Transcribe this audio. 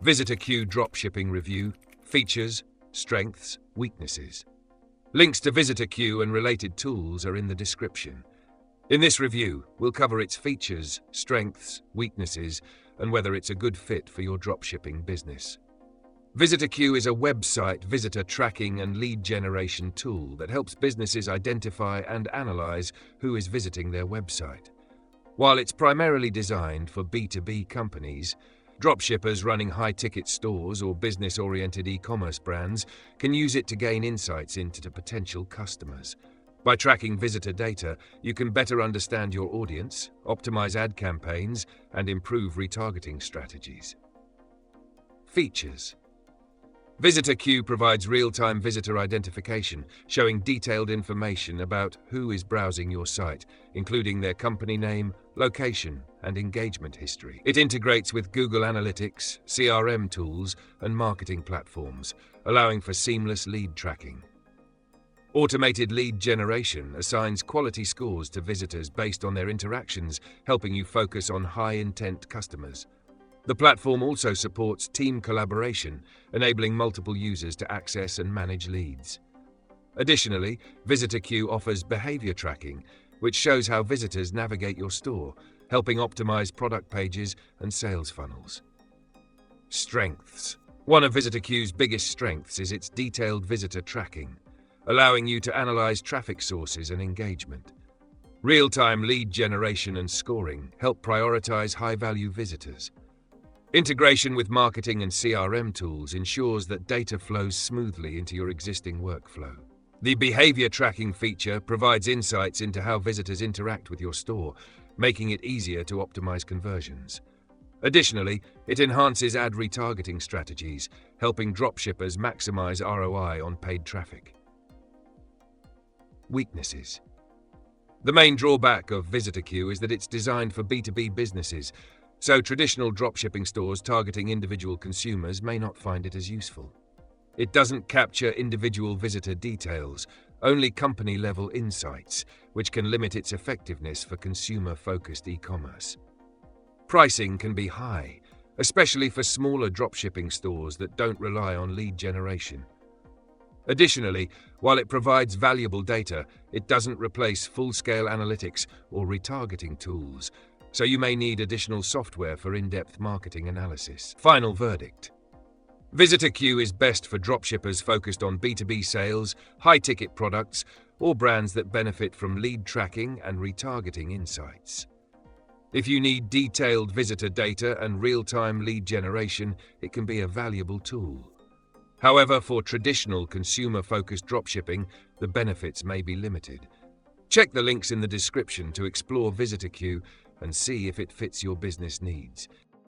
Visitor Queue Dropshipping Review, Features, Strengths, Weaknesses. Links to Visitor Queue and related tools are in the description. In this review, we'll cover its features, strengths, weaknesses, and whether it's a good fit for your dropshipping business. Visitor Queue is a website visitor tracking and lead generation tool that helps businesses identify and analyze who is visiting their website. While it's primarily designed for B2B companies, dropshippers running high-ticket stores or business-oriented e-commerce brands can use it to gain insights into potential customers. By tracking visitor data, you can better understand your audience, optimize ad campaigns, and improve retargeting strategies. Features. Visitor Queue provides real-time visitor identification, showing detailed information about who is browsing your site, including their company name, location, and engagement history. It integrates with Google Analytics, CRM tools, and marketing platforms, allowing for seamless lead tracking. Automated lead generation assigns quality scores to visitors based on their interactions, helping you focus on high-intent customers. The platform also supports team collaboration, enabling multiple users to access and manage leads. Additionally, Visitor Queue offers behavior tracking, which shows how visitors navigate your store, helping optimize product pages and sales funnels. Strengths. One of Visitor Queue's biggest strengths is its detailed visitor tracking, allowing you to analyze traffic sources and engagement. Real-time lead generation and scoring help prioritize high-value visitors. Integration with marketing and CRM tools ensures that data flows smoothly into your existing workflow. The behavior tracking feature provides insights into how visitors interact with your store, making it easier to optimize conversions. Additionally, it enhances ad retargeting strategies, helping dropshippers maximize ROI on paid traffic. Weaknesses. The main drawback of Visitor Queue is that it's designed for B2B businesses, so traditional dropshipping stores targeting individual consumers may not find it as useful. It doesn't capture individual visitor details, only company-level insights, which can limit its effectiveness for consumer-focused e-commerce. Pricing can be high, especially for smaller dropshipping stores that don't rely on lead generation. Additionally, while it provides valuable data, it doesn't replace full-scale analytics or retargeting tools, so you may need additional software for in-depth marketing analysis. Final verdict. Visitor Queue is best for dropshippers focused on B2B sales, high-ticket products, or brands that benefit from lead tracking and retargeting insights. If you need detailed visitor data and real-time lead generation, it can be a valuable tool. However, for traditional consumer-focused dropshipping, the benefits may be limited. Check the links in the description to explore Visitor Queue and see if it fits your business needs.